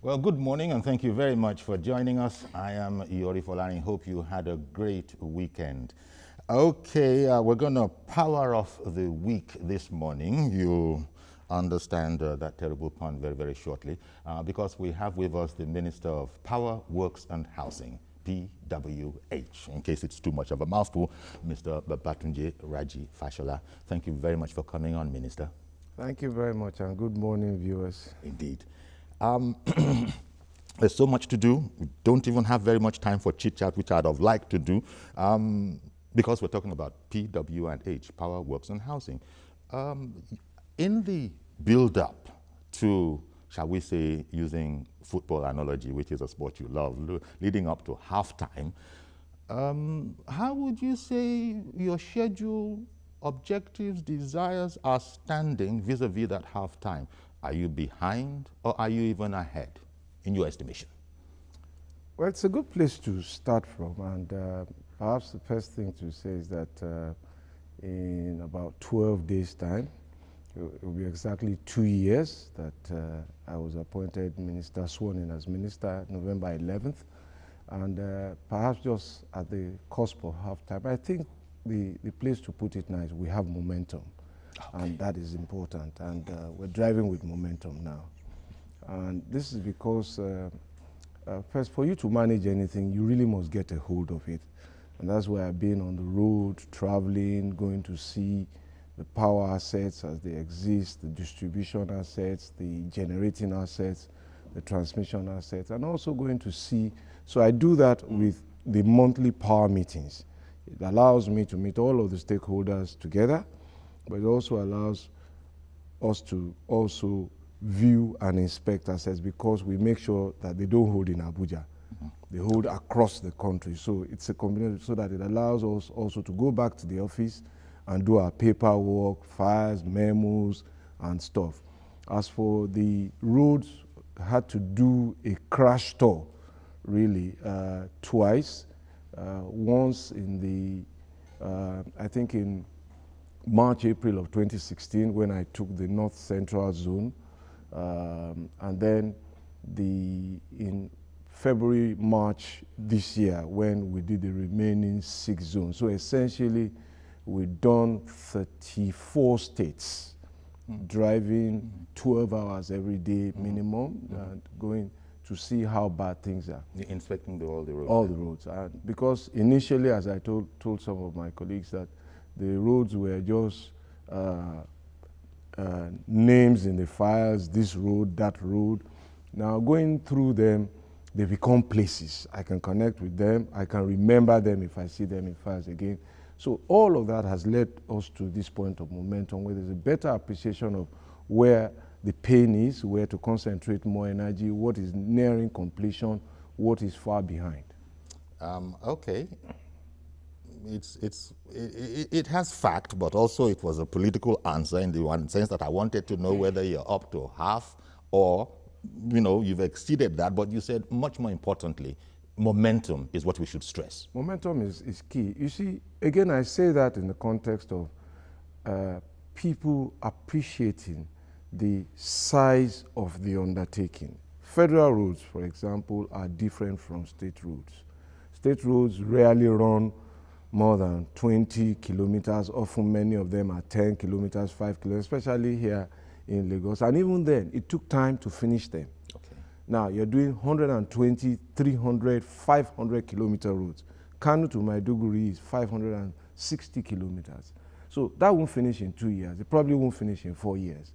Well, good morning and thank you very much for joining us. I am Yori Folani. Hope you had a great weekend. Okay, we're going to power off the week this morning. You understand that terrible pun very, very shortly because we have with us the Minister of Power, Works and Housing, PWH. In case it's too much of a mouthful, Mr. Babatunde Raji Fashola. Thank you very much for coming on, Minister. Thank you very much, and good morning, viewers. Indeed. There's so much to do. We don't even have very much time for chit-chat, which I'd have liked to do, because we're talking about PWH, Power, Works and Housing. In the build-up to, shall we say, using football analogy, which is a sport you love, leading up to halftime, how would you say your schedule, objectives, desires are standing vis-a-vis that halftime? Are you behind or are you even ahead, in your estimation? Well, it's a good place to start from, and perhaps the first thing to say is that in about 12 days' time, it will be exactly 2 years that I was appointed minister, sworn in as minister, November 11th. And perhaps just at the cusp of halftime, I think the place to put it now is we have momentum. Okay. And that is important, and we're driving with momentum now. And this is because, first, for you to manage anything, you really must get a hold of it. And that's why I've been on the road, traveling, going to see the power assets as they exist, the distribution assets, the generating assets, the transmission assets, and also going to see. So I do that with the monthly power meetings. It allows me to meet all of the stakeholders together, but it also allows us to also view and inspect assets because we make sure that they don't hold in Abuja. They hold across the country. So it's a combination so that it allows us also to go back to the office and do our paperwork, files, memos, and stuff. As for the roads, I had to do a crash tour, really, twice. Once in the, I think in March, April of 2016, when I took the North Central Zone, and then in February, March this year, when we did the remaining 6 zones. So essentially, we've done 34 states, driving 12 hours every day minimum, and going to see how bad things are. You're inspecting all the roads? All the roads. Because initially, as I told some of my colleagues, that the roads were just names in the files, this road, that road. Now going through them, they become places. I can connect with them. I can remember them if I see them in files again. So all of that has led us to this point of momentum where there's a better appreciation of where the pain is, where to concentrate more energy, what is nearing completion, what is far behind. Okay. It has fact, but also it was a political answer in the one sense that I wanted to know whether you're up to half or, you've exceeded that, but you said much more importantly, momentum is what we should stress. Momentum is key. You see, again, I say that in the context of people appreciating the size of the undertaking. Federal roads, for example, are different from state roads. State roads rarely run more than 20 kilometers. Often many of them are 10 kilometers, 5 kilometers, especially here in Lagos. And even then, it took time to finish them. Okay. Now, you're doing 120, 300, 500 kilometer roads. Kano to Maiduguri is 560 kilometers. So that won't finish in 2 years. It probably won't finish in 4 years.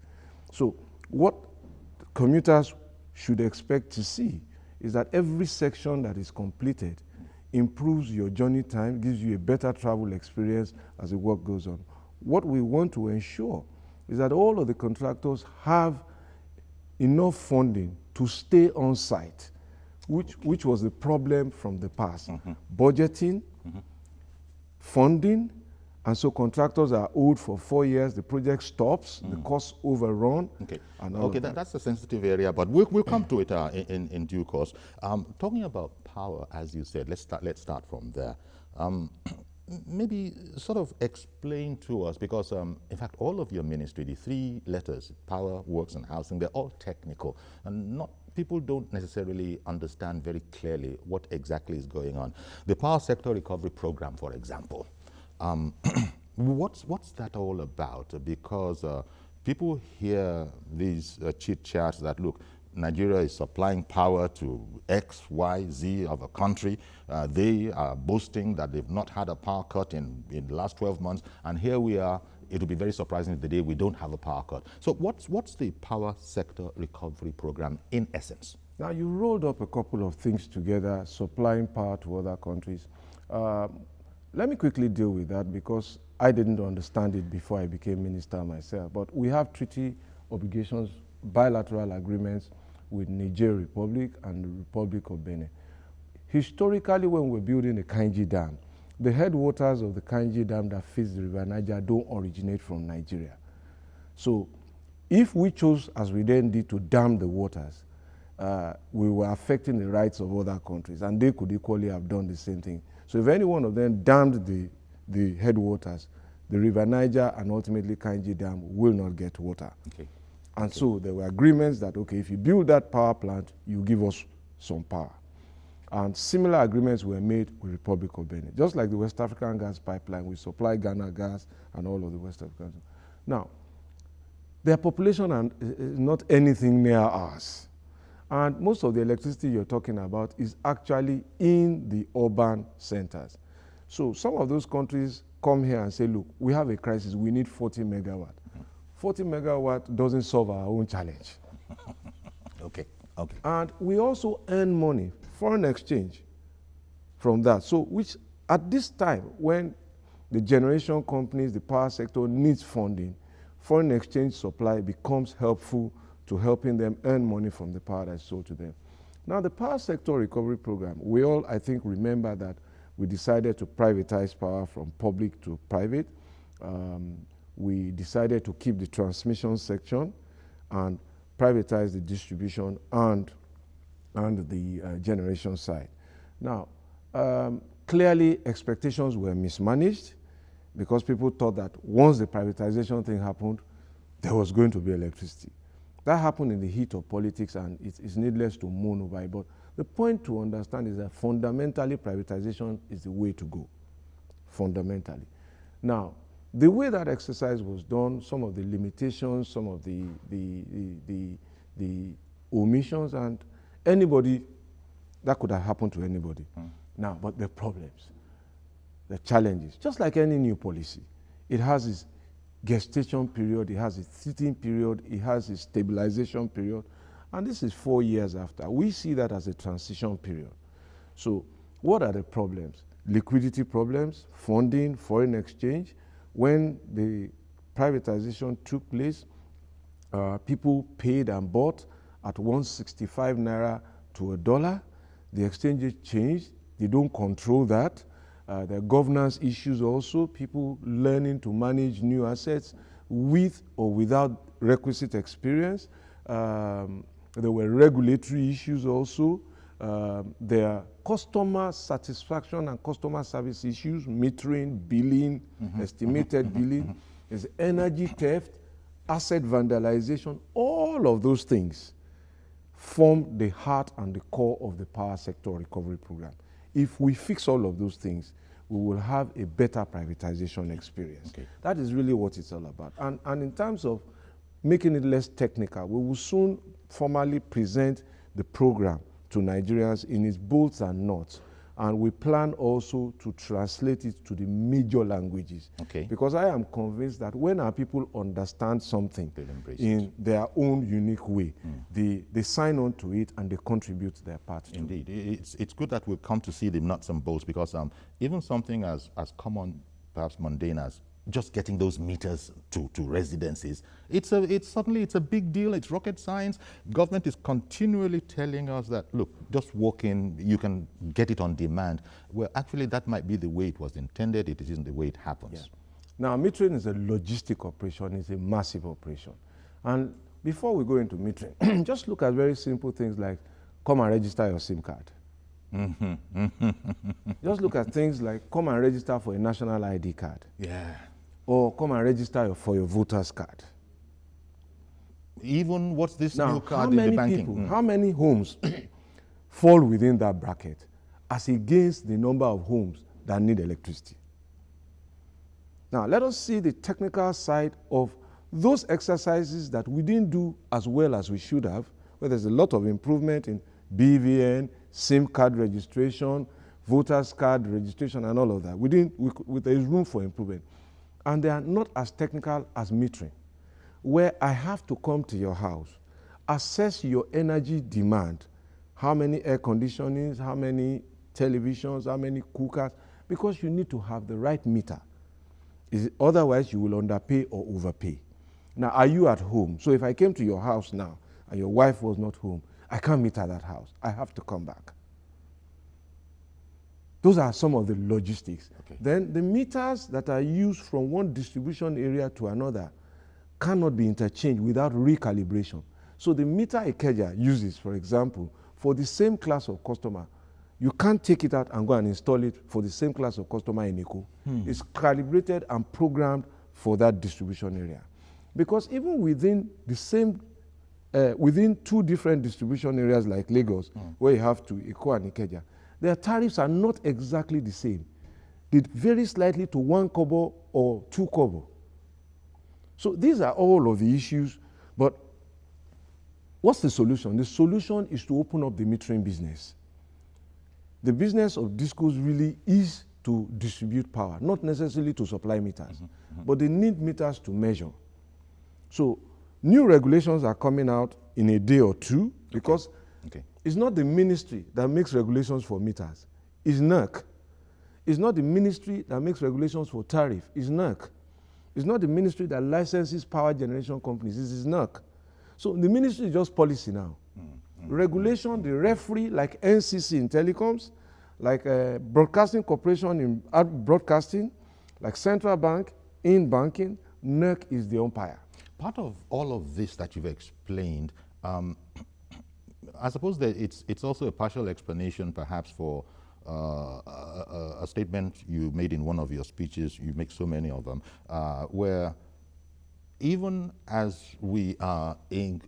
So what commuters should expect to see is that every section that is completed improves your journey time, gives you a better travel experience as the work goes on. What we want to ensure is that all of the contractors have enough funding to stay on site, which was the problem from the past. Budgeting, funding, and so contractors are owed for 4 years, the project stops, the costs overrun. Okay, and that's a sensitive area, but we'll come to it in due course. Talking about power, as you said, let's start from there. Maybe sort of explain to us, because in fact all of your ministry, the 3 letters, Power, Works and Housing, they're all technical and not people don't necessarily understand very clearly what exactly is going on. The Power Sector Recovery Program, for example, what's that all about? Because people hear these chit chats that, look, Nigeria is supplying power to X, Y, Z of a country. They are boasting that they've not had a power cut in the last 12 months, and here we are. It will be very surprising the day we don't have a power cut. So what's the Power Sector Recovery Program in essence? Now, you rolled up a couple of things together, supplying power to other countries. Let me quickly deal with that because I didn't understand it before I became minister myself. But we have treaty obligations, bilateral agreements with Niger Republic and the Republic of Benin. Historically, when we're building the Kainji Dam, the headwaters of the Kainji Dam that feeds the River Niger don't originate from Nigeria. So if we chose, as we then did, to dam the waters, we were affecting the rights of other countries, and they could equally have done the same thing. So if any one of them dammed the headwaters, the River Niger and ultimately Kainji Dam will not get water. Okay. And so there were agreements that, okay, if you build that power plant, you give us some power. And similar agreements were made with Republic of Benin. Just like the West African gas pipeline, we supply Ghana gas and all of the West African. Now, their population is not anything near ours. And most of the electricity you're talking about is actually in the urban centers. So some of those countries come here and say, look, we have a crisis, we need 40 megawatt. 40 megawatt doesn't solve our own challenge. Okay, okay. And we also earn money, foreign exchange, from that. So which at this time, when the generation companies, the power sector needs funding, foreign exchange supply becomes helpful to helping them earn money from the power that's sold to them. Now, the Power Sector Recovery Program, we all, I think, remember that we decided to privatize power from public to private. We decided to keep the transmission section and privatize the distribution and the generation side. Now, clearly expectations were mismanaged because people thought that once the privatization thing happened, there was going to be electricity. That happened in the heat of politics, and it's needless to moan over it. But the point to understand is that fundamentally privatization is the way to go, fundamentally. Now, the way that exercise was done, some of the limitations, some of the omissions, and anybody, that could have happened to anybody. Now, but the problems, the challenges, just like any new policy, it has its gestation period, it has its sitting period, it has its stabilization period, and this is 4 years after. We see that as a transition period. So what are the problems? Liquidity problems, funding, foreign exchange. When the privatization took place, people paid and bought at 165 naira to $1. The exchange changed. They don't control that. There are governance issues also, people learning to manage new assets with or without requisite experience. There were regulatory issues also. There are customer satisfaction and customer service issues, metering, billing, estimated billing. There's energy theft, asset vandalization. All of those things form the heart and the core of the Power Sector Recovery Program. If we fix all of those things, we will have a better privatization experience. Okay. That is really what it's all about. And in terms of making it less technical, we will soon formally present the program to Nigerians in its bolts and nuts. And we plan also to translate it to the major languages. Okay. Because I am convinced that when our people understand something in their own unique way, they sign on to it and they contribute their part to it. Indeed. It's good that we've come to see the nuts and bolts, because even something as common, perhaps mundane as just getting those meters to residences, it's a big deal. It's rocket science. Government is continually telling us that, look, just walk in, you can get it on demand. Well, actually, that might be the way it was intended. It isn't the way it happens. Yeah. Now, metering is a logistic operation. It's a massive operation. And before we go into metering, just look at very simple things like come and register your SIM card. Just look at things like come and register for a national ID card. Yeah. Or come and register for your voter's card. even what's this Now, new card in the banking? How many homes fall within that bracket as against the number of homes that need electricity? Now, let us see the technical side of those exercises that we didn't do as well as we should have, where there's a lot of improvement in BVN, SIM card registration, voters card registration, and all of that. There is room for improvement. And they are not as technical as metering, where I have to come to your house, assess your energy demand, how many air conditionings, how many televisions, how many cookers, because you need to have the right meter. Otherwise, you will underpay or overpay. Now, are you at home? So if I came to your house now and your wife was not home, I can't meter that house. I have to come back. Those are some of the logistics. Okay. Then the meters that are used from one distribution area to another cannot be interchanged without recalibration. So the meter Ikeja uses, for example, for the same class of customer, you can't take it out and go and install it for the same class of customer in Eko. It's calibrated and programmed for that distribution area. Because even within the same, within two different distribution areas like Lagos, where you have to Eko and Ikeja, their tariffs are not exactly the same. They vary slightly to 1 kobo or 2 kobo. So these are all of the issues, but what's the solution? The solution is to open up the metering business. The business of discos really is to distribute power, not necessarily to supply meters, but they need meters to measure. So new regulations are coming out in a day or two because it's not the ministry that makes regulations for meters, it's NERC. It's not the ministry that makes regulations for tariff, it's NERC. It's not the ministry that licenses power generation companies, it's NERC. So the ministry is just policy now. Regulation, the referee, like NCC in telecoms, like Broadcasting Corporation in broadcasting, like Central Bank in banking, NERC is the umpire. Part of all of this that you've explained, I suppose that it's also a partial explanation perhaps for a statement you made in one of your speeches, you make so many of them, where even as we are in,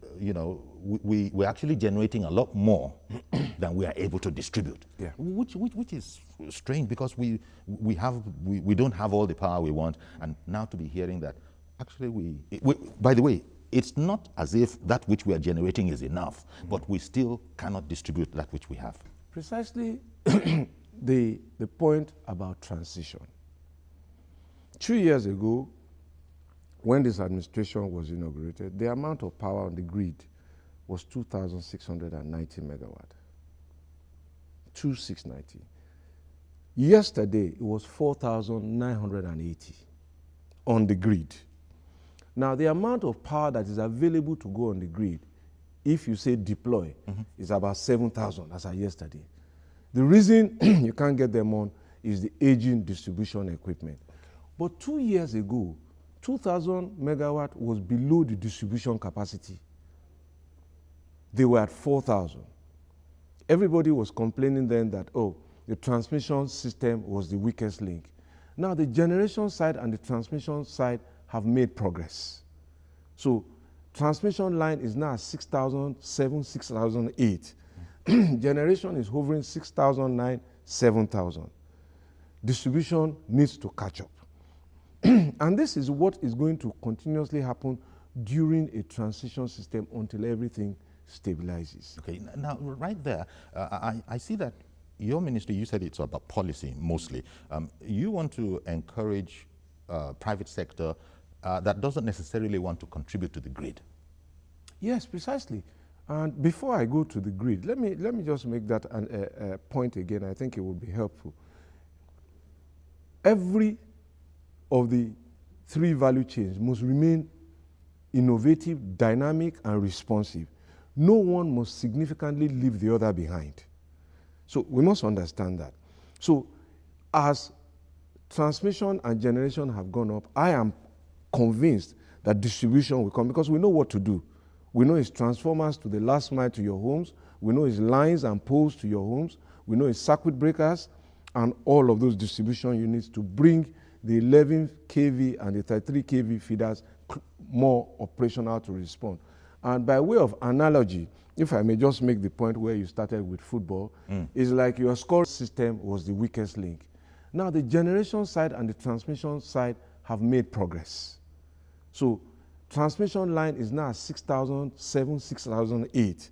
we're actually generating a lot more than we are able to distribute. Yeah. Which is strange because we don't have all the power we want, and now to be hearing that actually by the way, it's not as if that which we are generating is enough, but we still cannot distribute that which we have. Precisely the point about transition. 2 years ago, when this administration was inaugurated, the amount of power on the grid was 2,690 megawatt. 2,690. Yesterday, it was 4,980 on the grid. Now, the amount of power that is available to go on the grid, if you say deploy, is about 7,000 as of yesterday. The reason you can't get them on is the aging distribution equipment. But 2 years ago, 2,000 megawatt was below the distribution capacity. They were at 4,000. Everybody was complaining then that, the transmission system was the weakest link. Now the generation side and the transmission side have made progress. So transmission line is now 6,007, 6,008. Generation is hovering 6,009, 7,000. Distribution needs to catch up. And this is what is going to continuously happen during a transition system until everything stabilizes. Okay, now right there, I see that your ministry, you said it's about policy mostly. You want to encourage private sector that doesn't necessarily want to contribute to the grid. Yes, precisely. And before I go to the grid, let me just make that a point again. I think it will be helpful. Every of the three value chains must remain innovative, dynamic, and responsive. No one must significantly leave the other behind. So we must understand that. So as transmission and generation have gone up, I am convinced that distribution will come because we know what to do. We know it's transformers to the last mile to your homes. We know it's lines and poles to your homes. We know it's circuit breakers and all of those distribution units to bring the 11 kV and the 33 kV feeders more operational to respond. And by way of analogy, if I may just make the point where you started with football, it's like your scoring system was the weakest link. Now the generation side and the transmission side have made progress. So transmission line is now 6,007, 6,008.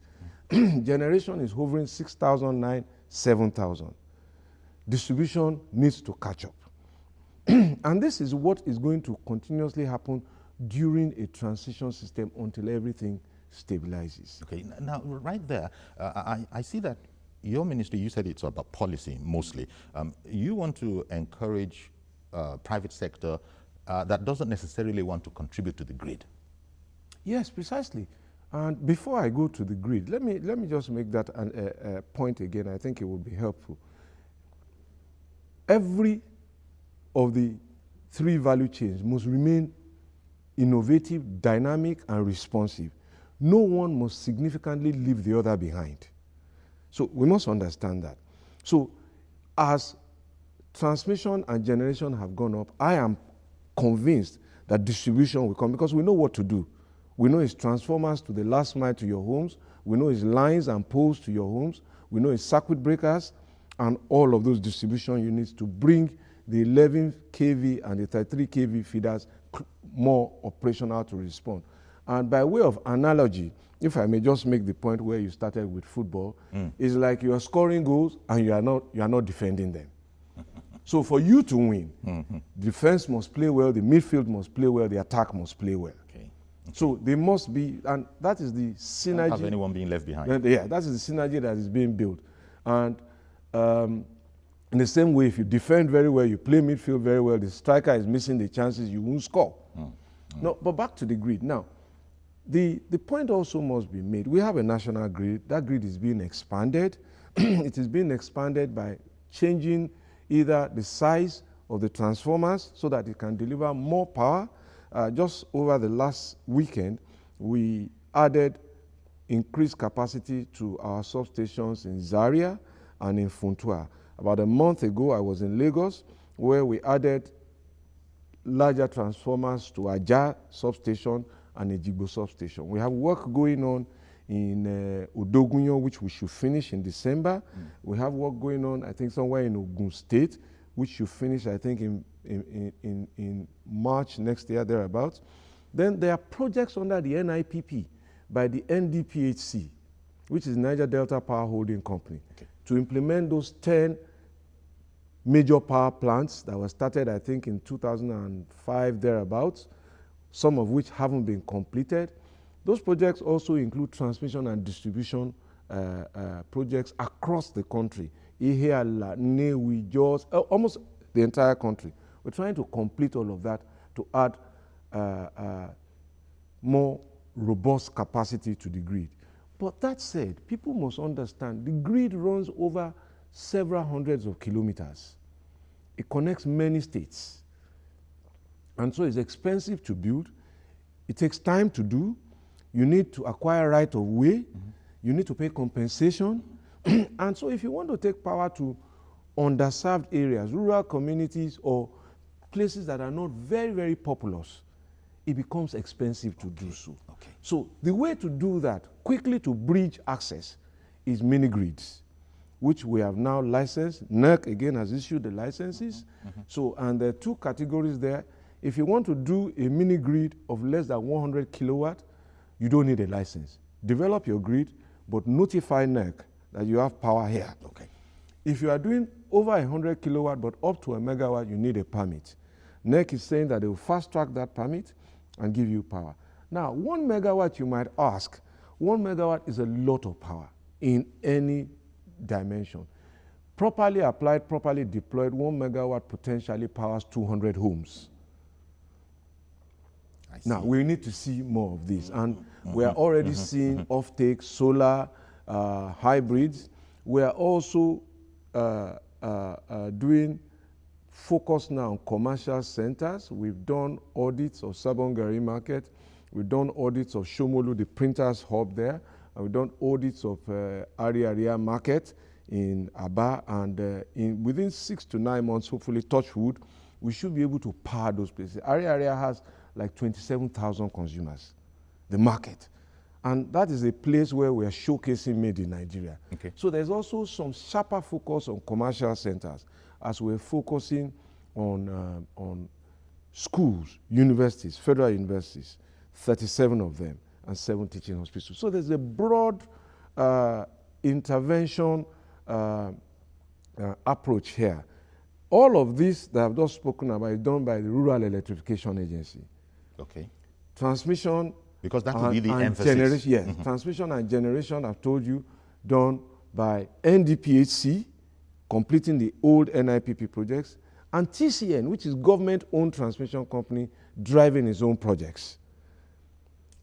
Generation is hovering 6,009, 7,000. Distribution needs to catch up. And this is what is going to continuously happen during a transition system until everything stabilizes. Okay, now right there, I see that your ministry, you said it's about policy mostly. You want to encourage private sector that doesn't necessarily want to contribute to the grid. Yes, precisely. And before I go to the grid, let me just make that a point again. I think it would be helpful. Every of the three value chains must remain innovative, dynamic, and responsive. No one must significantly leave the other behind. So we must understand that. So as transmission and generation have gone up, I am convinced that distribution will come because we know what to do. We know it's transformers to the last mile to your homes. We know it's lines and poles to your homes. We know it's circuit breakers and all of those distribution units to bring the 11 kV and the 33 kV feeders more operational to respond. And by way of analogy, if I may just make the point where you started with football, it's like you are scoring goals and you are not defending them. So for you to win, defense must play well, the midfield must play well, the attack must play well. Okay. So they must be, and that is the synergy. Don't have anyone being left behind. Yeah, that is the synergy that is being built. And in the same way, if you defend very well, you play midfield very well, the striker is missing the chances, you won't score. No, but back to the grid. Now, the point also must be made. We have a national grid. That grid is being expanded. It is being expanded by changing either the size of the transformers so that it can deliver more power. Just over the last weekend, we added increased capacity to our substations in Zaria and in Funtua. About a month ago, I was in Lagos, where we added larger transformers to Aja substation and Ejigbo substation. We have work going on in Odogunyo, which we should finish in December. We have work going on, I think, somewhere in Ogun State, which should finish, I think, in March next year, thereabouts. Then there are projects under the NIPP by the NDPHC, which is Niger Delta Power Holding Company, to implement those 10 major power plants that were started, I think, in 2005, thereabouts, some of which haven't been completed. Those projects also include transmission and distribution projects across the country. Ihiala, Newi, Jos, almost the entire country. We're trying to complete all of that to add more robust capacity to the grid. But that said, people must understand the grid runs over several hundreds of kilometers. It connects many states. And so it's expensive to build. It takes time to do. You need to acquire right of way. You need to pay compensation. And so if you want to take power to underserved areas, rural communities, or places that are not very, very populous, it becomes expensive to do so. So the way to do that, quickly to bridge access, is mini grids, which we have now licensed. NERC again has issued the licenses. So, and there are two categories there. If you want to do a mini grid of less than 100 kilowatt, you don't need a license. Develop your grid, but notify NERC that you have power here. If you are doing over 100 kilowatt, but up to a megawatt, you need a permit. NERC is saying that they will fast track that permit and give you power. Now, 1 megawatt, you might ask, 1 megawatt is a lot of power in any dimension. Properly applied, properly deployed, 1 megawatt potentially powers 200 homes. Now, we need to see more of this. And we are already seeing off-take, solar, hybrids. We are also doing focus now on commercial centers. We've done audits of Sabongari Market. We've done audits of Shomolu, the printers hub there. And we've done audits of Ariaria Market in Aba. And within 6 to 9 months, hopefully, touch wood, we should be able to power those places. Ariaria has like 27,000 consumers, the market. And that is a place where we are showcasing made in Nigeria. Okay. So there's also some sharper focus on commercial centers as we're focusing on schools, universities, federal universities, 37 of them, and 7 teaching hospitals. So there's a broad intervention approach here. All of this that I've just spoken about is done by the Rural Electrification Agency. Okay. Transmission Because that will be the emphasis. Generation, yes, transmission and generation, I've told you, done by NDPHC, completing the old NIPP projects, and TCN, which is government-owned transmission company, driving its own projects.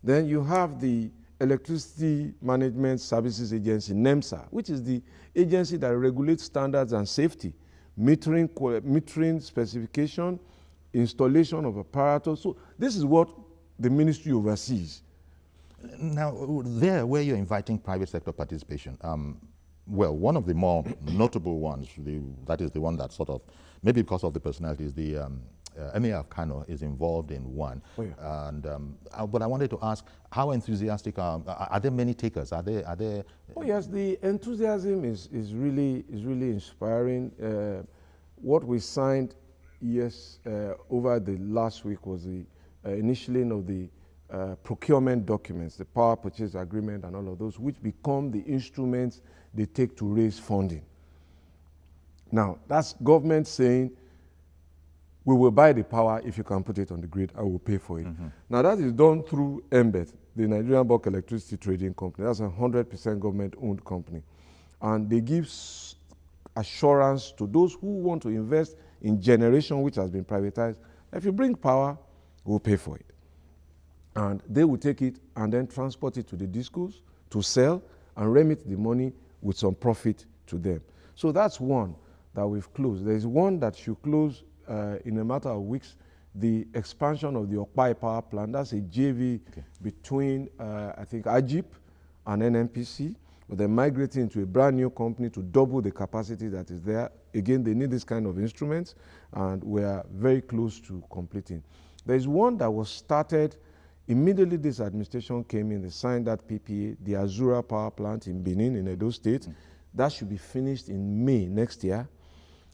Then you have the Electricity Management Services Agency, NEMSA, which is the agency that regulates standards and safety, metering specification, installation of apparatus. So this is what the ministry oversees. Now, there where you're inviting private sector participation, well, one of the more notable ones, that is the one that sort of, maybe because of the personality, is the Emir of Kano is involved in one. Oh, yeah. And but I wanted to ask, how enthusiastic are there many takers? Are there? Oh yes, the enthusiasm is really inspiring. What we signed over the last week was the initialing of the procurement documents, the power purchase agreement and all of those, which become the instruments they take to raise funding. Now, that's government saying, we will buy the power if you can put it on the grid, I will pay for it. Now, that is done through MBET, the Nigerian Bulk Electricity Trading Company. That's a 100% government-owned company. And they give assurance to those who want to invest in generation which has been privatized. If you bring power, we'll pay for it. And they will take it and then transport it to the discos to sell and remit the money with some profit to them. So that's one that we've closed. There's one that should close in a matter of weeks, the expansion of the Okpai power plant. That's a JV between, I think, AGIP and NNPC. But they're migrating into a brand new company to double the capacity that is there. Again, they need this kind of instruments, and we are very close to completing. There's one that was started immediately this administration came in. They signed that PPA, the Azura power plant in Benin, in Edo State. That should be finished in May next year.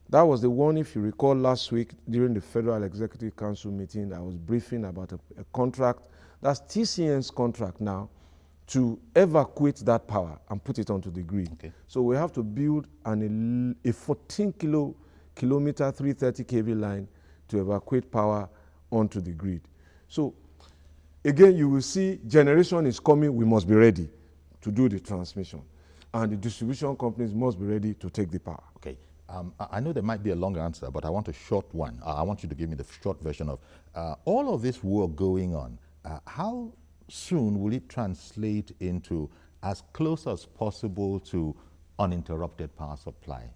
That was the one, if you recall, last week during the Federal Executive Council meeting, I was briefing about a contract. That's TCN's contract now to evacuate that power and put it onto the grid. Okay. So we have to build a 14 kilometer 330 kV line to evacuate power onto the grid. So again, you will see generation is coming, we must be ready to do the transmission. And the distribution companies must be ready to take the power. Okay. I know there might be a long answer, but I want a short one. I want you to give me the short version of all of this work going on. How soon will it translate into as close as possible to uninterrupted power supply?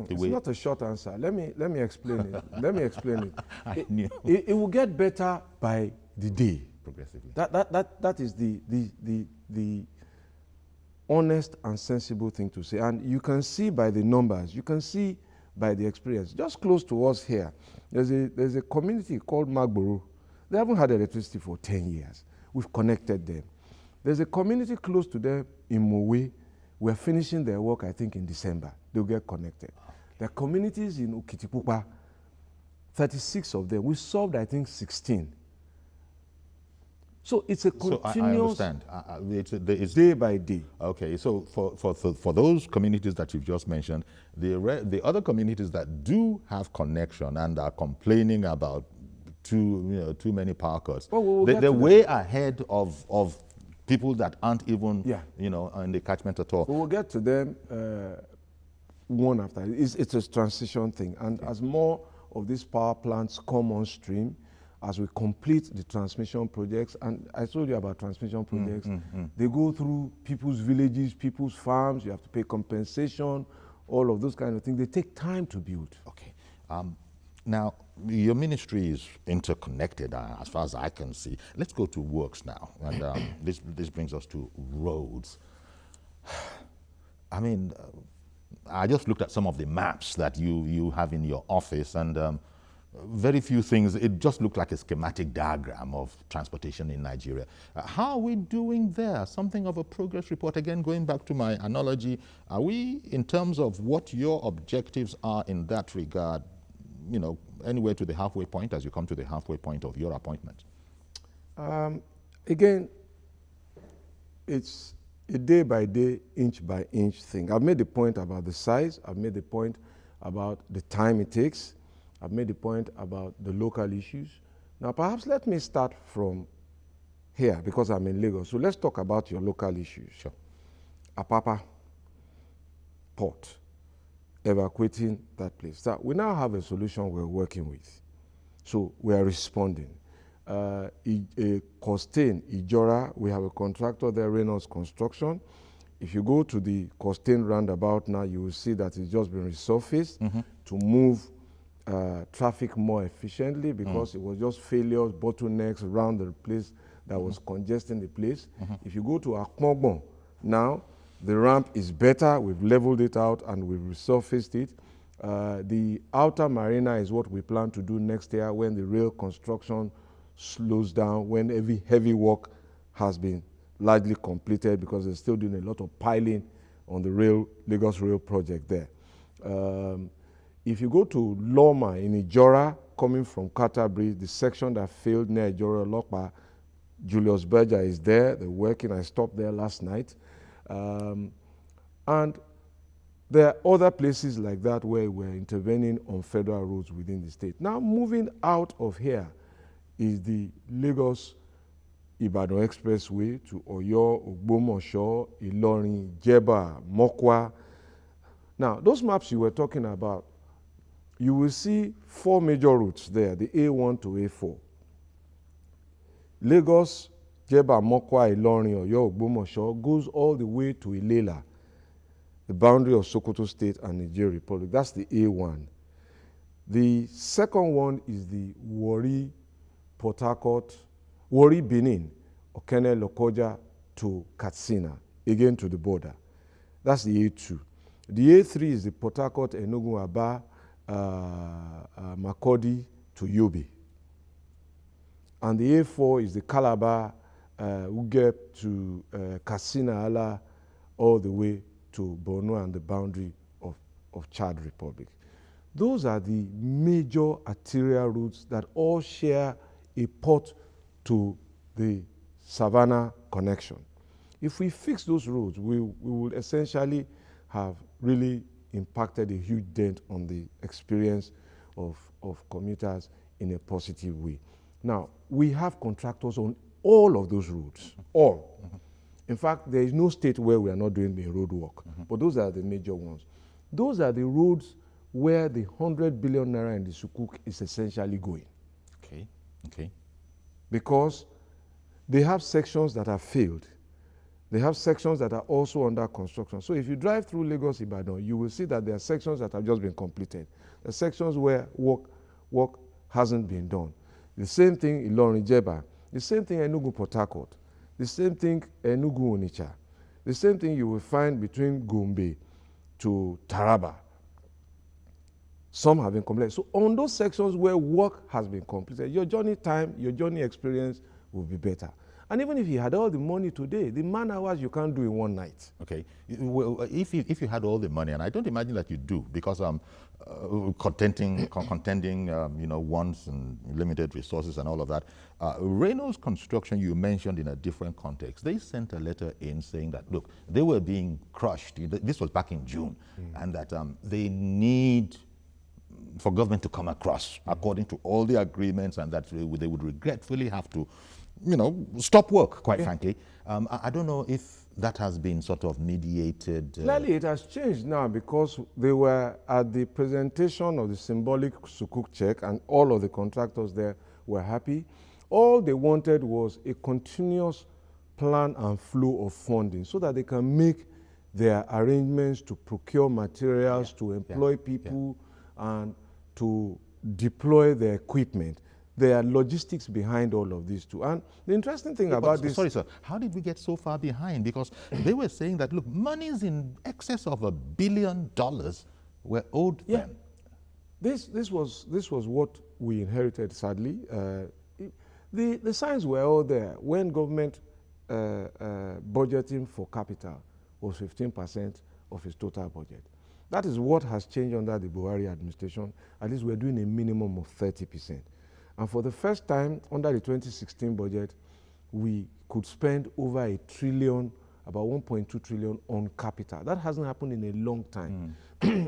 It's not a short answer. Let me explain it. Let me explain it. I knew. It will get better by the day. Progressively. That is the honest and sensible thing to say. And you can see by the numbers, you can see by the experience. Just close to us here, there's a community called Magboro. They haven't had electricity for 10 years. We've connected them. There's a community close to them in Mowe. We're finishing their work, I think, in December. They'll get connected. There are communities in Okitipupa, 36 of them. We solved, I think, 16. So it's a continuous, I understand. It's day by day. Okay, so for those communities that you've just mentioned, the other communities that do have connection and are complaining about too many power cuts, they're way ahead of people that aren't even in the catchment at all. We'll get to them one after. It's a transition thing, and as more of these power plants come on stream, as we complete the transmission projects, and I told you about transmission projects, they go through people's villages, people's farms, you have to pay compensation, all of those kind of things. They take time to build. Okay. Now, your ministry is interconnected as far as I can see. Let's go to works now. And this brings us to roads. I mean, I just looked at some of the maps that you have in your office, and very few things. It just looked like a schematic diagram of transportation in Nigeria. How are we doing there? Something of a progress report. Again, going back to my analogy, are we, in terms of what your objectives are in that regard, you know, anywhere to the halfway point as you come to the halfway point of your appointment? Again, it's a day by day, inch by inch thing. I've made the point about the size. I've made the point about the time it takes. I've made the point about the local issues. Now, perhaps let me start from here because I'm in Lagos. So let's talk about your local issues. Sure. Apapa Port, evacuating that place. So we now have a solution we're working with. So we are responding. Costain, Ijora, we have a contractor there, Reynolds Construction. If you go to the Costain roundabout now, you will see that it's just been resurfaced to move traffic more efficiently because it was just failures, bottlenecks around the place that was congesting the place. If you go to Akmogbon now, the ramp is better. We've leveled it out and we've resurfaced it. The outer marina is what we plan to do next year when the rail construction slows down, when heavy work has been largely completed because they're still doing a lot of piling on the Lagos Rail project there. If you go to Loma in Ijora, coming from Carter Bridge, the section that failed near Ijora Lokpa, Julius Berger is there. They're working. I stopped there last night. And there are other places like that where we're intervening on federal roads within the state. Now, moving out of here is the Lagos-Ibadan Expressway to Oyo, Ogbomoso, Ilorin, Jeba, Mokwa. Now, those maps you were talking about, you will see 4 major routes there, the A1 to A4. Lagos, Jeba, Mokwa, Ilorin, Oyo, Ogbomoso goes all the way to Ilela, the boundary of Sokoto State and Nigeria Republic. That's the A1. The second one is the Warri, Port Harcourt, Warri, Benin, Okene, Lokoja to Katsina, again to the border. That's the A2. The A3 is the Port Harcourt, Enugu, Aba, Makurdi to Yobe. And the A4 is the Calabar, Ugep to Katsina, Ala, all the way to Borno and the boundary of Chad Republic. Those are the major arterial routes that all share a port to the Savannah connection. If we fix those roads, we will essentially have really impacted a huge dent on the experience of commuters in a positive way. Now, we have contractors on all of those roads, all. In fact, there is no state where we are not doing the road work, but those are the major ones. Those are the roads where the 100 billion naira in the Sukuk is essentially going. Okay, okay. Because they have sections that have failed. They have sections that are also under construction. So if you drive through Lagos, Ibadan, you will see that there are sections that have just been completed. There are sections where work hasn't been done. The same thing in Ilorin, Jeba. The same thing in Enugu, Port Harcourt. The same thing in Enugu, Onitsha. The same thing you will find between Gombe to Taraba. Some have been completed. So on those sections where work has been completed, your journey time, your journey experience will be better. And even if you had all the money today, the man hours you can't do in one night. Okay. Well, if you had all the money, and I don't imagine that you do, because contending, you know, wants and limited resources and all of that. Reynolds Construction, you mentioned in a different context. They sent a letter in saying that, look, they were being crushed. This was back in June, and that they need for government to come across according to all the agreements, and that they would regretfully have to, you know, stop work, quite frankly. I don't know if that has been sort of mediated. Clearly, it has changed now because they were at the presentation of the symbolic Sukuk check and all of the contractors there were happy. All they wanted was a continuous plan and flow of funding so that they can make their arrangements to procure materials, to employ people, and to deploy their equipment. There are logistics behind all of this too. And the interesting thing about this... Sorry, sir. How did we get so far behind? Because they were saying that, look, monies in excess of $1 billion were owed them. This was what we inherited. Sadly, the signs were all there when government budgeting for capital was 15% of its total budget. That is what has changed under the Buhari administration. At least we're doing a minimum of 30%. And for the first time under the 2016 budget, we could spend over $1 trillion, about 1.2 trillion on capital. That hasn't happened in a long time.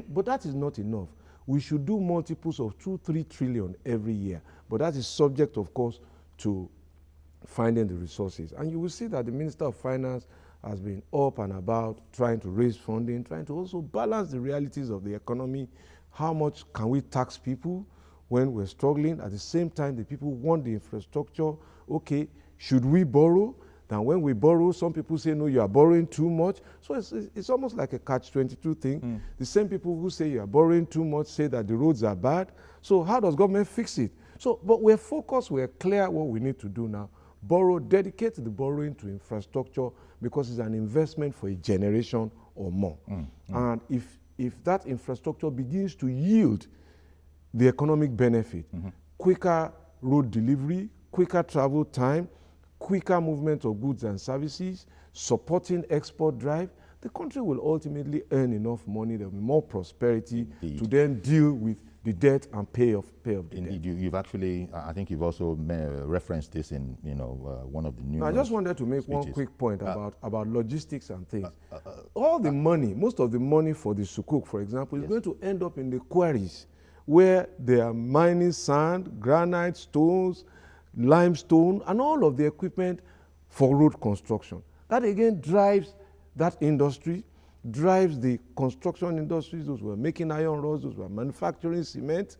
But that is not enough. We should do multiples of 2-3 trillion every year. But that is subject, of course, to finding the resources. And you will see that the Minister of Finance has been up and about trying to raise funding, trying to also balance the realities of the economy. How much can we tax people when we're struggling? At the same time, the people want the infrastructure. Okay, should we borrow? Then when we borrow, some people say, no, you are borrowing too much. So it's almost like a catch-22 thing. The same people who say you are borrowing too much say that the roads are bad. So how does government fix it? So, but we're focused, we're clear what we need to do now. Borrow, dedicate the borrowing to infrastructure because it's an investment for a generation or more. And if that infrastructure begins to yield the economic benefit, quicker road delivery, quicker travel time, quicker movement of goods and services, supporting export drive, the country will ultimately earn enough money, there will be more prosperity to then deal with the debt and pay off the debt. Indeed, you've actually, I think you've also referenced this in, one of the new. I just wanted to make one quick point about logistics and things. All the money, most of the money for the sukuk, for example, is going to end up in the quarries where they are mining sand, granite, stones, limestone, and all of the equipment for road construction. That again drives that industry, drives the construction industries, those who are making iron rods, those who are manufacturing cement,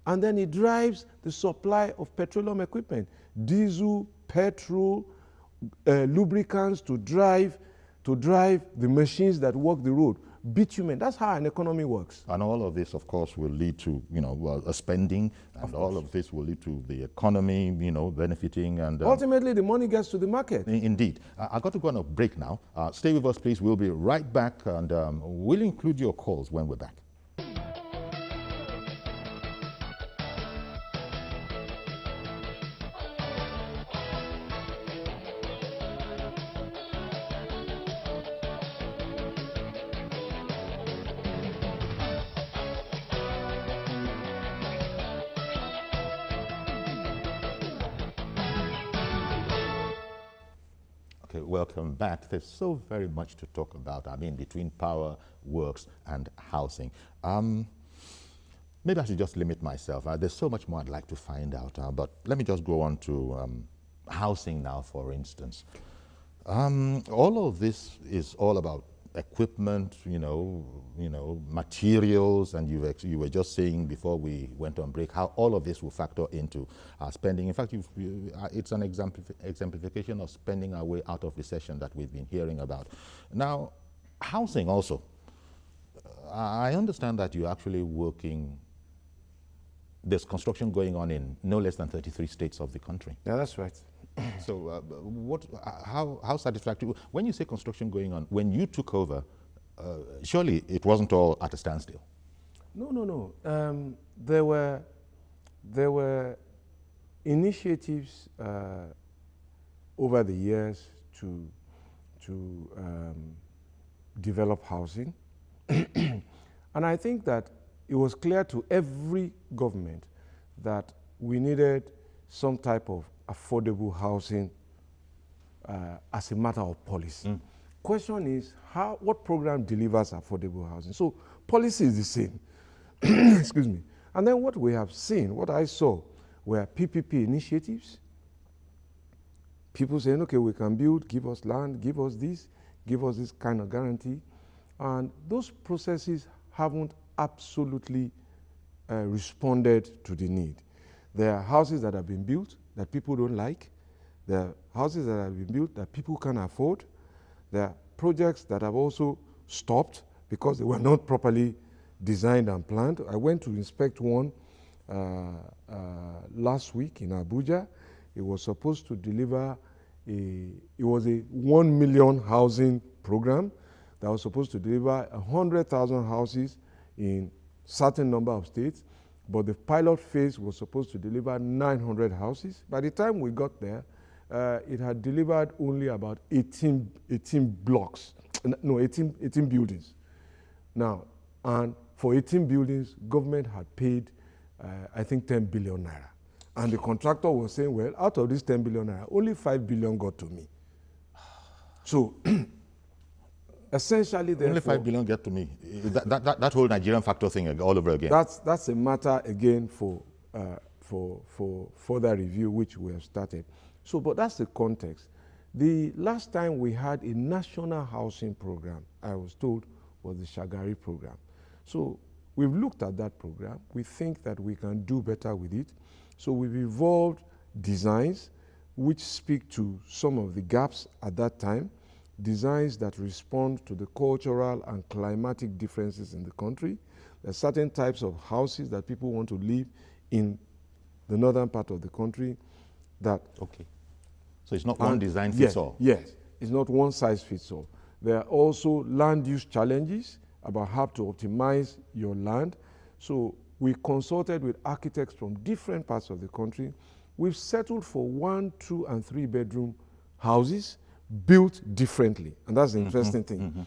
and then it drives the supply of petroleum equipment, diesel, petrol, lubricants to drive the machines that work the road, bitumen. That's how an economy works. And all of this, of course, will lead to, spending, and all of this will lead to the economy, benefiting. And ultimately, the money gets to the market. Indeed. I've got to go on a break now. Stay with us, please. We'll be right back, and we'll include your calls when we're back. Welcome back. There's so very much to talk about, between power, works, and housing. Maybe I should just limit myself. There's so much more I'd like to find out, but let me just go on to housing now, for instance. All of this is all about equipment, materials, and you were just saying before we went on break how all of this will factor into our spending. In fact, it's an exemplification of spending our way out of recession that we've been hearing about. Now, housing also. I understand that you're actually working, there's construction going on in no less than 33 states of the country. Yeah, that's right. So how satisfactory, when you say construction going on, when you took over, surely it wasn't all at a standstill? No. There were initiatives over the years to develop housing. And I think that it was clear to every government that we needed some type of affordable housing as a matter of policy. Question is, what program delivers affordable housing? So policy is the same. Excuse me. And then what we have seen, what I saw, were PPP initiatives. People saying, okay, we can build, give us land, give us this kind of guarantee. And those processes haven't absolutely responded to the need. There are houses that have been built that people don't like. There are houses that have been built that people can't afford. There are projects that have also stopped because they were not properly designed and planned. I went to inspect one last week in Abuja. It was supposed to deliver it was a 1 million housing program that was supposed to deliver 100,000 houses in certain number of states. but the pilot phase was supposed to deliver 900 houses. By the time we got there, it had delivered only about 18 blocks, no, 18 buildings. Now, and for 18 buildings, government had paid, I think, 10 billion naira. And the contractor was saying, well, out of this 10 billion naira, only 5 billion got to me. So, essentially, therefore, only 5 billion get to me. That whole Nigerian factor thing all over again. That's a matter again for further review, which we have started. So, but that's the context. The last time we had a national housing program, I was told, was the Shagari program. So we've looked at that program. We think that we can do better with it. So we've evolved designs which speak to some of the gaps at that time, designs that respond to the cultural and climatic differences in the country. There are certain types of houses that people want to live in the northern part of the country that... Okay. So it's not one design fits all? Yes, it's not one size fits all. There are also land use challenges about how to optimize your land. So we consulted with architects from different parts of the country. We've settled for 1, 2, and 3 bedroom houses built differently. And that's the interesting thing.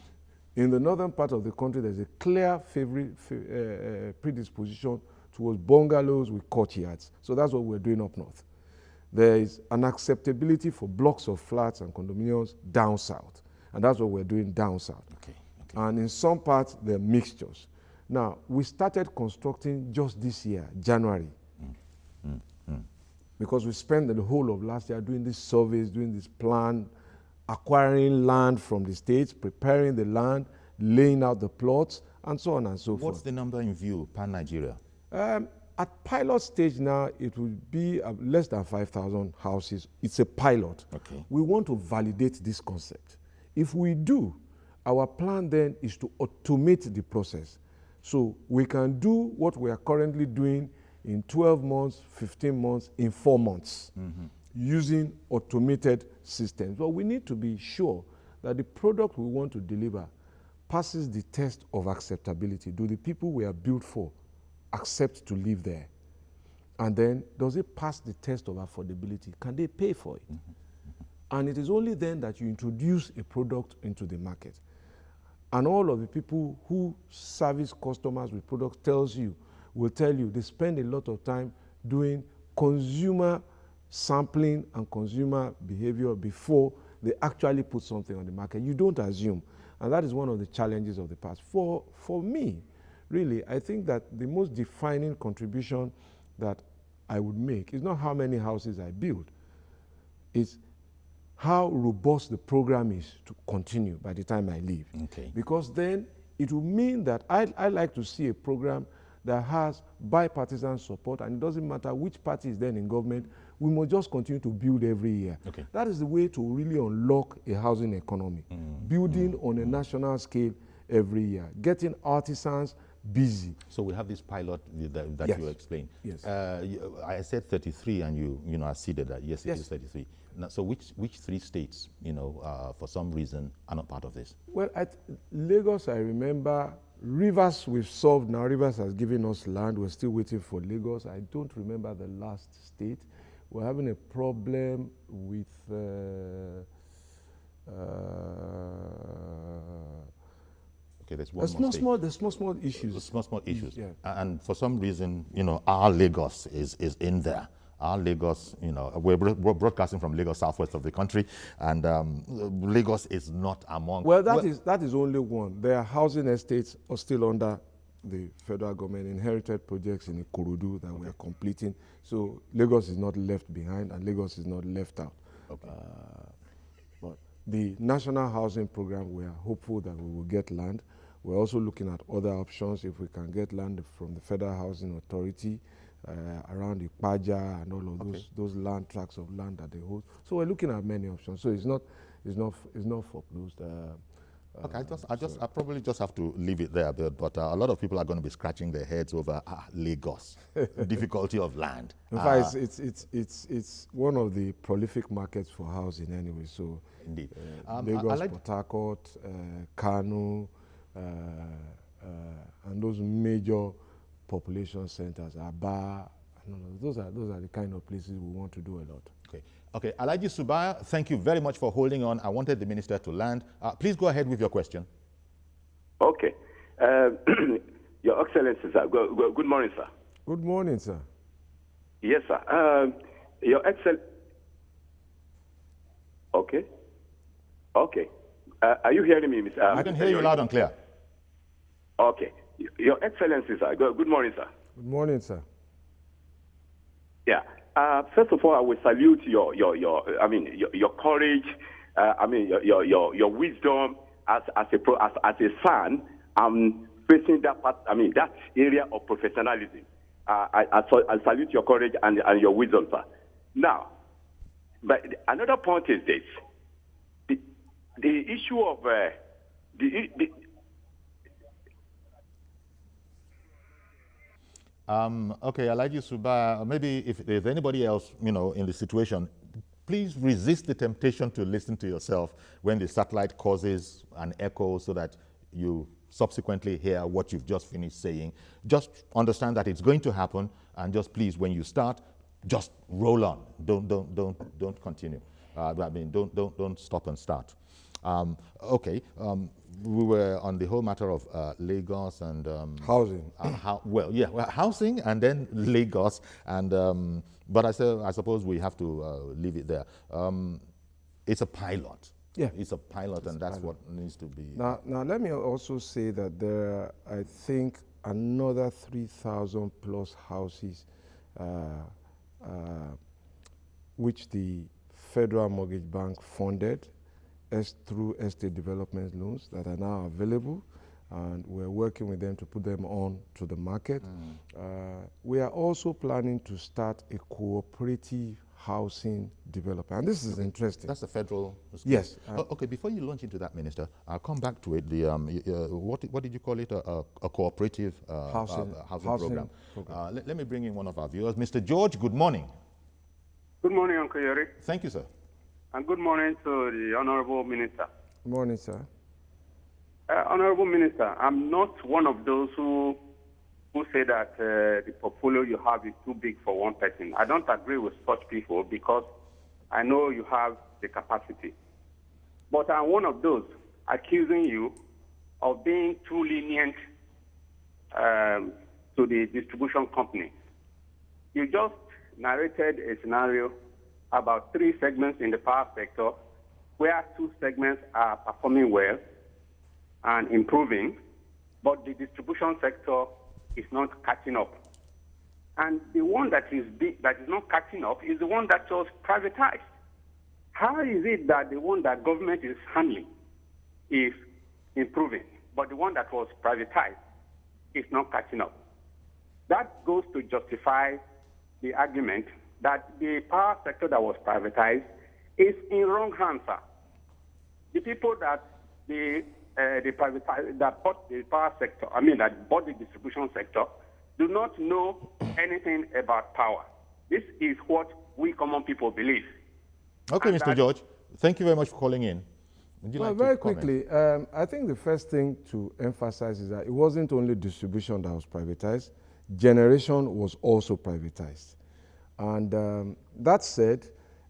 In the northern part of the country, there's a clear predisposition towards bungalows with courtyards. So that's what we're doing up north. There is an acceptability for blocks of flats and condominiums down south. And that's what we're doing down south. Okay. And in some parts, there are mixtures. Now, we started constructing just this year, January. Because we spent the whole of last year doing these surveys, doing this plan, acquiring land from the states, preparing the land, laying out the plots, and so on and so forth. What's the number in view, pan-Nigeria? At pilot stage now, it will be less than 5,000 houses. It's a pilot. Okay. We want to validate this concept. If we do, our plan then is to automate the process. So we can do what we are currently doing in 12 months, 15 months, in 4 months, using automated systems. But we need to be sure that the product we want to deliver passes the test of acceptability. Do the people we are built for accept to live there? And then, does it pass the test of affordability? Can they pay for it? And it is only then that you introduce a product into the market. And all of the people who service customers with products will tell you they spend a lot of time doing consumer sampling and consumer behavior before they actually put something on the market. You don't assume. And that is one of the challenges of the past. For me, really, I think that the most defining contribution that I would make is not how many houses I build. It's how robust the program is to continue by the time I leave. Okay. Because then it will mean that I like to see a program that has bipartisan support, and it doesn't matter which party is then in government, we must just continue to build every year. Okay. That is the way to really unlock a housing economy. Building on a national scale every year, getting artisans busy. So we have this pilot that Yes. you explained. Yes. I said 33, and you acceded that. Yes, it is 33. Now, so which 3 states, for some reason, are not part of this? Well, at Lagos, I remember. Rivers we've solved now. Rivers has given us land. We're still waiting for Lagos. I don't remember the last state. We're having a problem with Okay, there's one more state. There's small issues. Small issues. Yeah. And for some reason, our Lagos is in there. Our Lagos, we're broadcasting from Lagos, southwest of the country, and Lagos is not among. Well, that is only one. There are housing estates are still under the federal government, inherited projects in Ikorodu that we are completing. So Lagos is not left behind, and Lagos is not left out. Okay. But the national housing program, we are hopeful that we will get land. We're also looking at other options if we can get land from the Federal Housing Authority. Around the Paja and all of those land tracts of land that they hold. So we're looking at many options. So it's not foreclosed. Okay, I probably just have to leave it there, but a lot of people are going to be scratching their heads over Lagos, the difficulty of land. In fact, it's one of the prolific markets for housing anyway. So indeed, Lagos, Port Harcourt, Kano, and those major population centers, Aba, those are the kind of places we want to do a lot. Okay. Okay, Alhaji Subaya, thank you very much for holding on. I wanted the minister to land. Please go ahead with your question. Okay. Your Excellency, sir. Good morning, sir. Good morning, sir. Yes, sir. Your Excellency. Okay. Okay. Are you hearing me, Mr. I can hear you loud and clear. Okay. Your Excellency, sir. Good morning, sir. Good morning, sir. Yeah. First of all, I will salute your courage. Your wisdom as a son. Facing that part. That area of professionalism. I salute your courage and your wisdom, sir. Now, but another point is this: the issue of Okay, Alhaji Subaya, maybe if there's anybody else, in the situation, please resist the temptation to listen to yourself when the satellite causes an echo so that you subsequently hear what you've just finished saying. Just understand that it's going to happen, and just please, when you start, just roll on. Don't continue. Don't stop and start. Okay. We were on the whole matter of Lagos and housing. Housing and then Lagos, and but I suppose we have to leave it there. It's a pilot. Yeah, it's a pilot, and that's what needs to be. Now, let me also say that there are, I think, another 3,000 plus houses which the Federal Mortgage Bank funded through estate development loans that are now available, and we're working with them to put them on to the market. We are also planning to start a cooperative housing development, and this is interesting. That's a federal scheme. Yes. Okay, before you launch into that, Minister, I'll come back to it. The what did you call it? A cooperative housing program. Let me bring in one of our viewers, Mr. George. Good morning. Good morning, Uncle Yeri. Thank you, sir. And good morning to the Honorable Minister. Good morning, sir. Honorable Minister, I'm not one of those who say that the portfolio you have is too big for one person. I don't agree with such people because I know you have the capacity. But I'm one of those accusing you of being too lenient to the distribution company. You just narrated a scenario about 3 segments in the power sector, where 2 segments are performing well and improving, but the distribution sector is not catching up. And the one that is not catching up is the one that was privatized. How is it that the one that government is handling is improving, but the one that was privatized is not catching up? That goes to justify the argument that the power sector that was privatized is in wrong hands, sir. The people that that bought the power sector, that bought the distribution sector, do not know anything about power. This is what we common people believe. Okay, Mr. George, thank you very much for calling in. Would you like very to comment? quickly, I think the first thing to emphasize is that it wasn't only distribution that was privatized, generation was also privatized. And that said,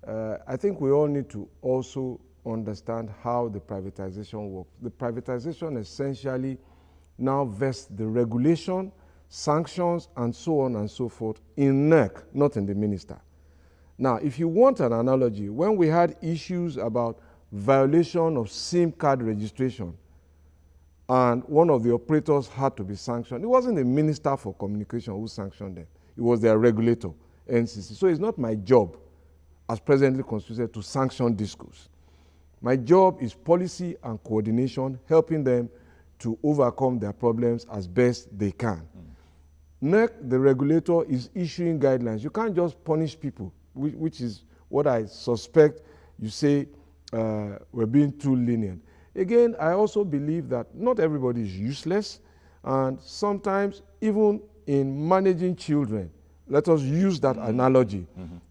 I think we all need to also understand how the privatization works. The privatization essentially now vests the regulation, sanctions, and so on and so forth in NEC, not in the minister. Now, if you want an analogy, when we had issues about violation of SIM card registration and one of the operators had to be sanctioned, it wasn't the Minister for Communication who sanctioned them. It was their regulator, NCC. So it's not my job as presently constituted to sanction discourse. My job is policy and coordination, helping them to overcome their problems as best they can. NEC, the regulator, is issuing guidelines. You can't just punish people, which is what I suspect you say we're being too lenient. Again, I also believe that not everybody is useless, and sometimes even in managing children, let us use that analogy.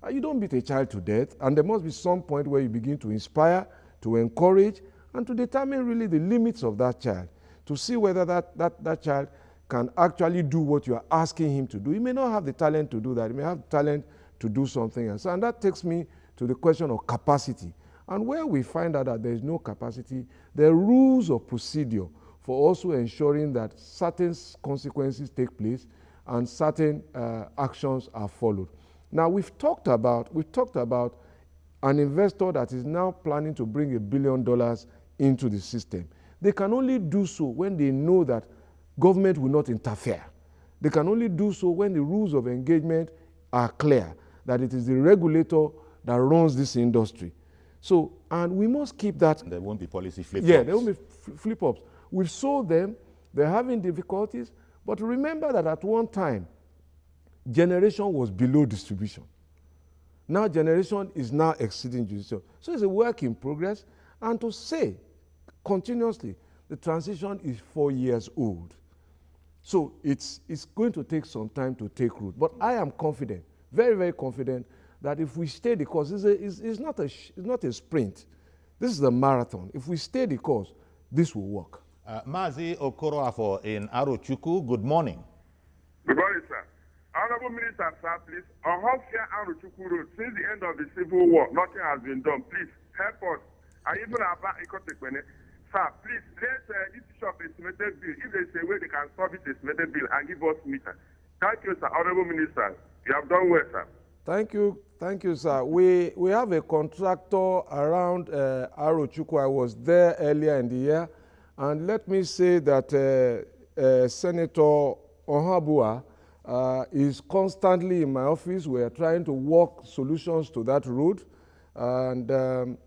You don't beat a child to death, and there must be some point where you begin to inspire, to encourage, and to determine really the limits of that child, to see whether that child can actually do what you are asking him to do. He may not have the talent to do that. He may have talent to do something else. And that takes me to the question of capacity. And where we find out that there is no capacity, there are rules of procedure for also ensuring that certain consequences take place and certain actions are followed. Now we've talked about an investor that is now planning to bring $1 billion into the system. They can only do so when they know that government will not interfere. They can only do so when the rules of engagement are clear, that it is the regulator that runs this industry. So, and we must keep that. There won't be policy flip-flops. Yeah, there won't be flip-flops. We've sold them, they're having difficulties, but remember that at one time, generation was below distribution. Now generation is now exceeding distribution. So it's a work in progress, and to say continuously, the transition is 4 years old. So it's going to take some time to take root. But I am confident, very, very confident, that if we stay the course, it's not a sprint. This is a marathon. If we stay the course, this will work. Mazi Okoroafo in Arochukwu, good morning. Good morning, sir. Honorable Minister, sir, please, on Hofia Arochukwu Road, since the end of the Civil War, nothing has been done. Please help us. And even about Ikotekwene, sir, please, let this shop estimated bill. If there's a way they can stop this estimated bill and give us meter. Thank you, sir. Honorable Minister, you have done well, sir. Thank you, sir. We have a contractor around Arochukwu. I was there earlier in the year, and let me say that Senator Ohabua is constantly in my office. We are trying to work solutions to that road, and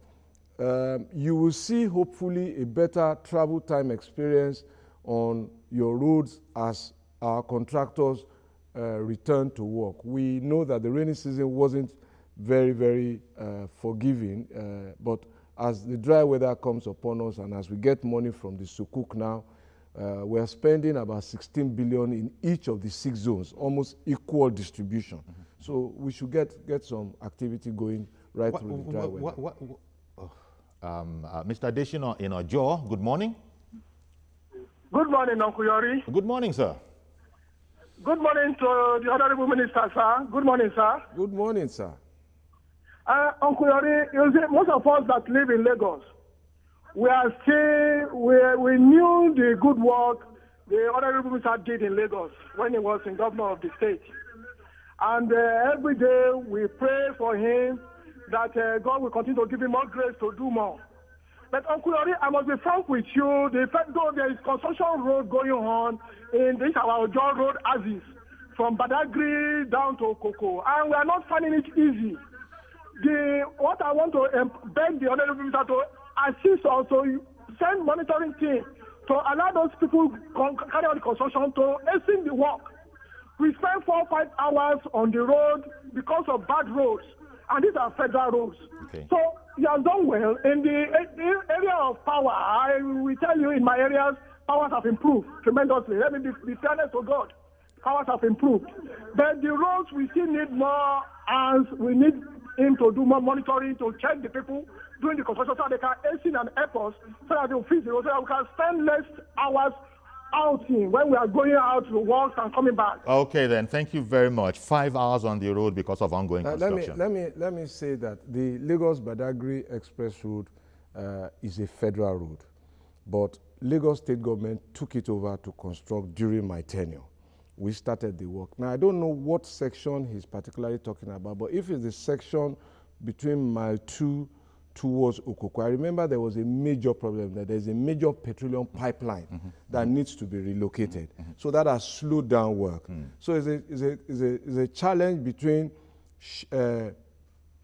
you will see hopefully a better travel time experience on your roads as our contractors return to work. We know that the rainy season wasn't very, very forgiving, but as the dry weather comes upon us and as we get money from the Sukuk now, we are spending about 16 billion in each of the 6 zones, almost equal distribution. Mm-hmm. So we should get some activity going right through the dry weather. Mr. Adesina in Ojo, good morning. Good morning, Uncle Yori. Good morning, sir. Good morning to the Honorable Minister, sir. Good morning, sir. Good morning, sir. Uncle Yori, you see, most of us that live in Lagos, we knew the good work the Honorable Minister did in Lagos when he was in governor of the state. And every day we pray for him that God will continue to give him more grace to do more. But Uncle Yori, I must be frank with you, though there is construction road going on in this our Ojo Road Aziz, from Badagry down to Koko, and we are not finding it easy. What I want to beg the Honorable Minister to assist also, send monitoring team to allow those people carry out the construction to hasten the work. We spend 4 or 5 hours on the road because of bad roads, and these are federal roads. Okay. So you have done well. In the area of power, I will tell you in my areas, powers have improved tremendously. Let me be fairness to God. Powers have improved. But the roads, we still need more hands. We need him to do more monitoring, to check the people doing the construction so they can hasten and help us so that they'll fix the road, so that we can spend less hours outing when we are going out to work and coming back. Okay, then. Thank you very much. 5 hours on the road because of ongoing construction. Let me say that the Lagos-Badagry Express Road is a federal road, but Lagos State government took it over to construct during my tenure. We started the work. Now, I don't know what section he's particularly talking about, but if it's the section between Mile 2 towards Okoko, I remember there was a major problem that there's a major petroleum pipeline that needs to be relocated. So that has slowed down work. So it's a challenge between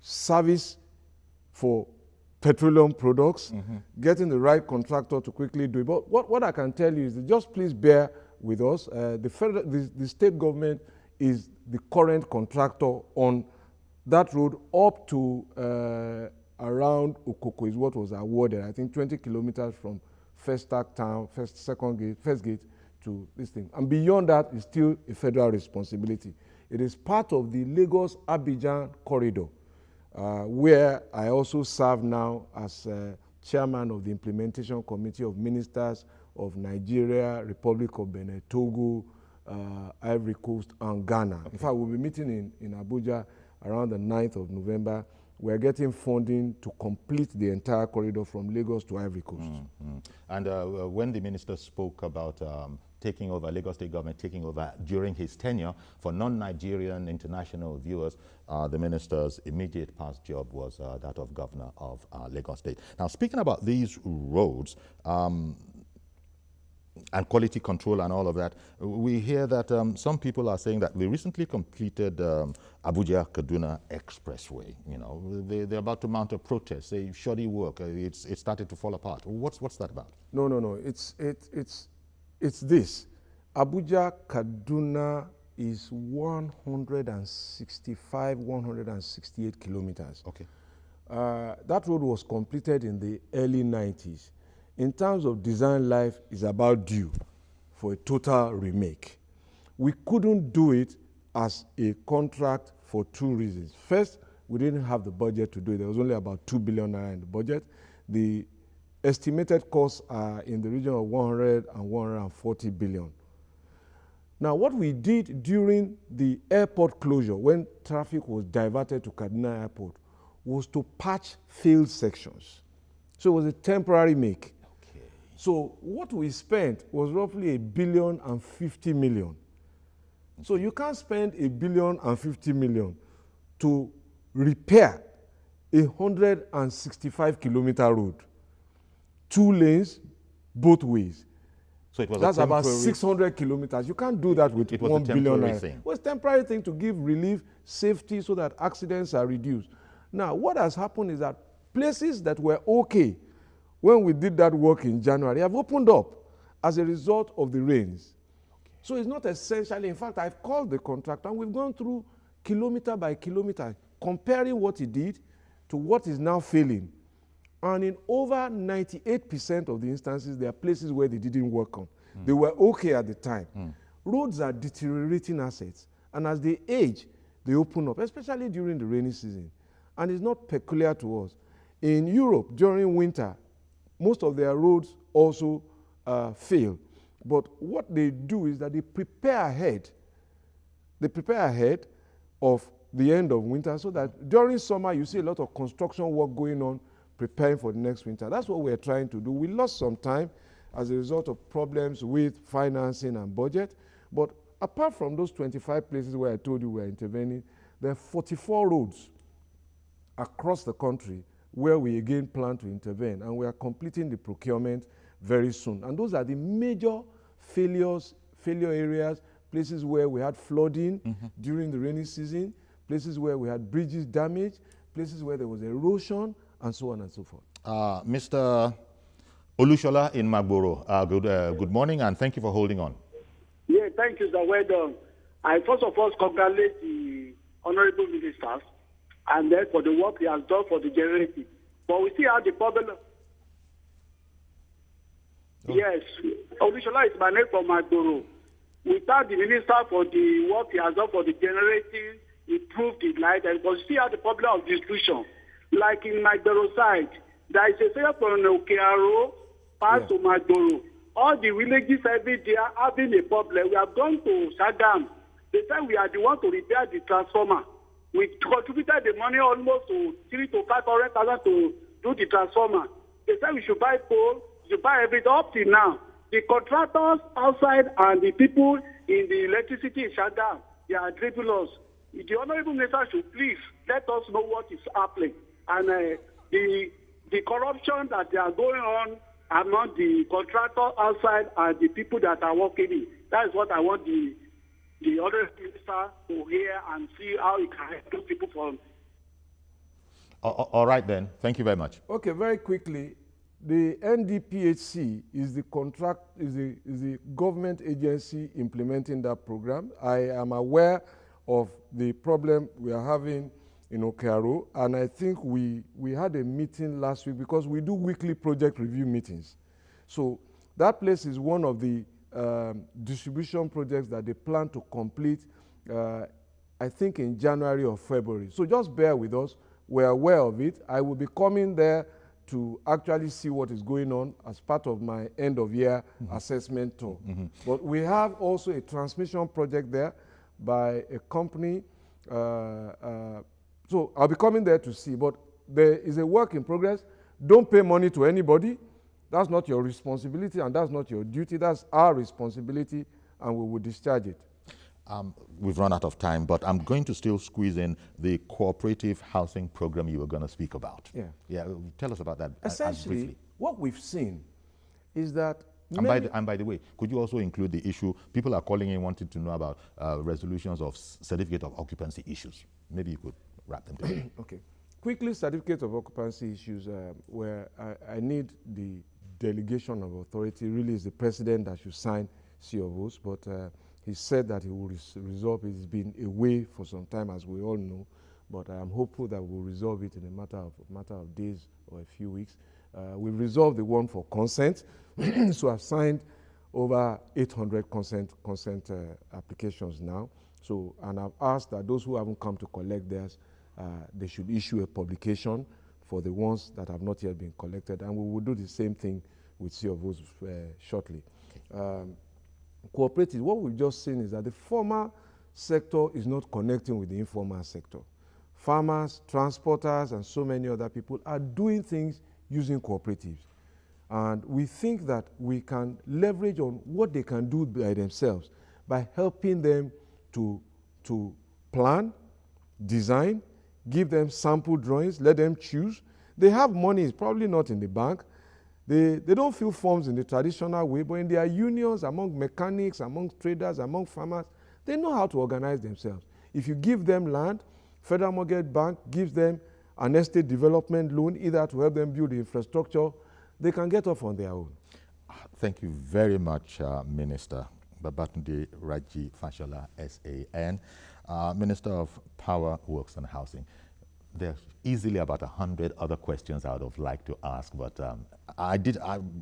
service for petroleum products, getting the right contractor to quickly do it. But what I can tell you is that just please bear with us. The state government is the current contractor on that road up to around Okoko is what was awarded. I think 20 kilometers from first gate to this thing. And beyond that is still a federal responsibility. It is part of the Lagos-Abidjan corridor, where I also serve now as chairman of the implementation committee of ministers of Nigeria, Republic of Benin, Togo, Ivory Coast, and Ghana. Okay. In fact, we'll be meeting in Abuja around the 9th of November. We're getting funding to complete the entire corridor from Lagos to Ivory Coast. Mm-hmm. And when the minister spoke about taking over, Lagos State government taking over during his tenure, for non-Nigerian international viewers, the minister's immediate past job was that of governor of Lagos State. Now, speaking about these roads, and quality control and all of that, we hear that some people are saying that we recently completed Abuja-Kaduna Expressway. You know, they're about to mount a protest, say shoddy work, it's started to fall apart. What's that about? No. It's this. Abuja-Kaduna is 165, 168 kilometers. Okay. That road was completed in the early 90s. In terms of design life, is about due for a total remake. We couldn't do it as a contract for two reasons. First, we didn't have the budget to do it. There was only about 2 billion naira in the budget. The estimated costs are in the region of 100 and 140 billion. Now, what we did during the airport closure, when traffic was diverted to Kaduna Airport, was to patch failed sections. So it was a temporary make. So what we spent was roughly $1.05 billion. So you can't spend $1.05 billion to repair a 165-kilometer road, 2 lanes, both ways. So it was that's about 600 kilometers. You can't do that with 1 billion naira. It was a temporary thing to give relief, safety, so that accidents are reduced. Now, what has happened is that places that were okay when we did that work in January have opened up as a result of the rains. Okay. So it's not essentially, in fact, I've called the contractor and we've gone through kilometer by kilometer, comparing what he did to what is now failing. And in over 98% of the instances, there are places where they didn't work on. They were okay at the time. Roads are deteriorating assets, and as they age, they open up, especially during the rainy season. And it's not peculiar to us. In Europe, during winter, most of their roads also fail. But what they do is that they prepare ahead. They prepare ahead of the end of winter so that during summer you see a lot of construction work going on, preparing for the next winter. That's what we're trying to do. We lost some time as a result of problems with financing and budget. But apart from those 25 places where I told you we're intervening, there are 44 roads across the country where we again plan to intervene, and we are completing the procurement very soon. And those are the major failure areas, places where we had flooding during the rainy season, places where we had bridges damaged, places where there was erosion, and so on and so forth. Mr. Olushola in Magboro, good morning, and thank you for holding on. Yeah, thank you, sir. Well done. I first of all congratulate the honorable ministers and then for the work he has done for the generative. But we see how the problem. Yes, Olushola is my name from Magboro. We thank the minister for the work he has done for the generative, improved the light, and we see how the problem of distribution. Like in Magboro side, there is a failure from Okearo, past to Magboro. All the villages every day are having a problem. We have gone to Sagam. They say we are the one to repair the transformer. We contributed the money almost to 300,000 to 500,000 to do the transformer. They said we should buy pole, we should buy everything. Up till now, the contractors outside and the people in the electricity in Shagam, they are driving us. The honorable minister should please let us know what is happening. And the corruption that they are going on among the contractors outside and the people that are working in. That is what I want the other minister to hear and see how he can help those people from. All right then. Thank you very much. Okay, very quickly. The NDPHC is the the government agency implementing that program. I am aware of the problem we are having in Okearo, and I think we had a meeting last week because we do weekly project review meetings. So that place is one of the distribution projects that they plan to complete, I think in January or February. So just bear with us. We're aware of it. I will be coming there to actually see what is going on as part of my end of year assessment tour. But we have also a transmission project there by a company. So I'll be coming there to see, but there is a work in progress. Don't pay money to anybody. That's not your responsibility and that's not your duty. That's our responsibility and we will discharge it. We've run out of time, but I'm going to still squeeze in the cooperative housing program you were going to speak about. Yeah. Tell us about that Essentially, briefly. what we've seen is that And by the way, could you also include the issue, people are calling in wanting to know about resolutions of certificate of occupancy issues. Maybe you could wrap them together. Okay. Quickly, certificate of occupancy issues where I need the delegation of authority. Really is the president that should sign COOs, but he said that he will resolve it. He's been away for some time, as we all know, but I am hopeful that we'll resolve it in a matter of days or a few weeks. We've resolved the one for consent, so I've signed over 800 consent applications now. So, and I've asked that those who haven't come to collect theirs, they should issue a publication for the ones that have not yet been collected, and we will do the same thing with COOs shortly. Cooperatives, what we've just seen is that the formal sector is not connecting with the informal sector. Farmers, transporters, and so many other people are doing things using cooperatives. And we think that we can leverage on what they can do by themselves by helping them to plan, design, give them sample drawings, let them choose. They have money, it's probably not in the bank. They don't fill forms in the traditional way, but in their unions, among mechanics, among traders, among farmers, they know how to organize themselves. If you give them land, Federal Mortgage Bank gives them an estate development loan, either to help them build the infrastructure, they can get off on their own. Thank you very much, Minister Babatunde Raji Fashola, SAN, Minister of Power, Works and Housing. There's easily about 100 other questions I would have liked to ask, but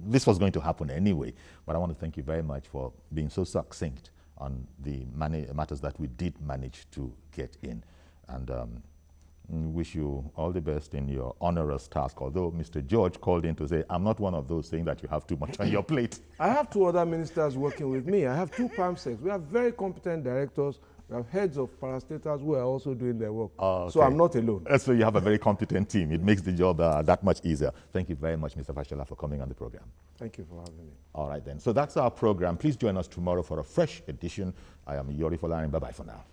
this was going to happen anyway. But I want to thank you very much for being so succinct on the matters that we did manage to get in. And wish you all the best in your onerous task, although Mr. George called in to say, I'm not one of those saying that you have too much on your plate. I have two other ministers working with me. I have two PAMSECs. We have very competent directors. We have heads of parastatals who are also doing their work. Okay. So I'm not alone. So you have a very competent team. It makes the job that much easier. Thank you very much, Mr. Fashola, for coming on the program. Thank you for having me. All right, then. So that's our program. Please join us tomorrow for a fresh edition. I am Yori Folani. Bye-bye for now.